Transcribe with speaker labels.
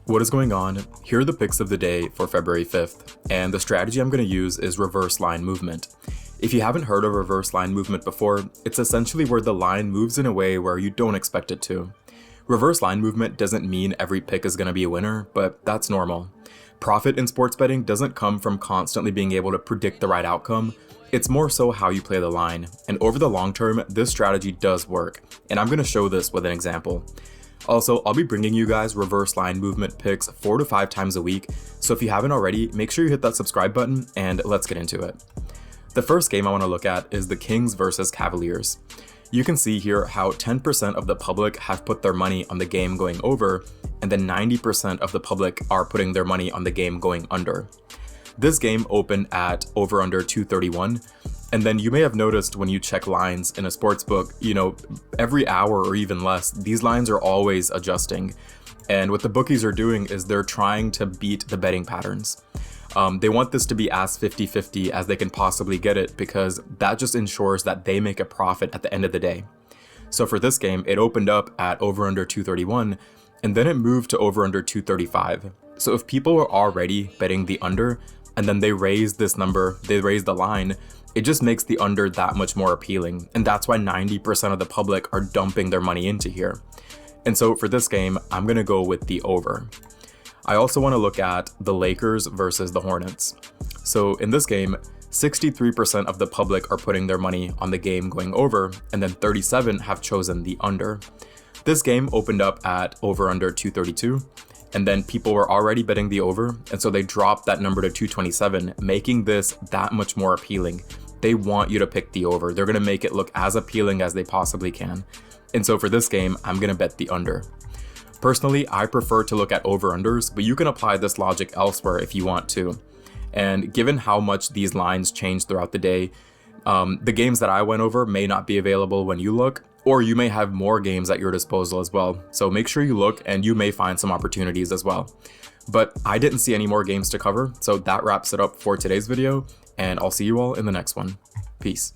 Speaker 1: What is going on? Here are the picks of the day for February 5th, and the strategy I'm going to use is reverse line movement. If you haven't heard of reverse line movement before, it's essentially where the line moves in a way where you don't expect it to. Reverse line movement doesn't mean every pick is going to be a winner, but that's normal. Profit in sports betting doesn't come from constantly being able to predict the right outcome. It's more so how you play the line, and over the long term, this strategy does work, and I'm going to show this with an example. Also, I'll be bringing you guys reverse line movement picks 4 to 5 times a week, so if you haven't already, make sure you hit that subscribe button and let's get into it. The first game I want to look at is the Kings versus Cavaliers. You can see here how 10% of the public have put their money on the game going over, and then 90% of the public are putting their money on the game going under. This game opened at over under 231. And then you may have noticed when you check lines in a sports book, every hour or even less, these lines are always adjusting. And what the bookies are doing is they're trying to beat the betting patterns. They want this to be as 50-50 as they can possibly get it, because that just ensures that they make a profit at the end of the day. So for this game, it opened up at over under 231, and then it moved to over under 235. So if people were already betting the under, and then they raise this number, they raise the line, it just makes the under that much more appealing, and that's why 90% of the public are dumping their money into here. And so for this game, I'm going to go with the over. I also want to look at the Lakers versus the Hornets. So in this game, 63% of the public are putting their money on the game going over, and then 37 have chosen the under. This game opened up at over under 232. And then people were already betting the over, and so they dropped that number to 227, making this that much more appealing. They want you to pick the over. They're going to make it look as appealing as they possibly can. And so for this game, I'm going to bet the under. Personally, I prefer to look at over-unders, but you can apply this logic elsewhere if you want to. And given how much these lines change throughout the day, the games that I went over may not be available when you look, or you may have more games at your disposal as well. So make sure you look, and you may find some opportunities as well. But I didn't see any more games to cover, so that wraps it up for today's video, and I'll see you all in the next one. Peace.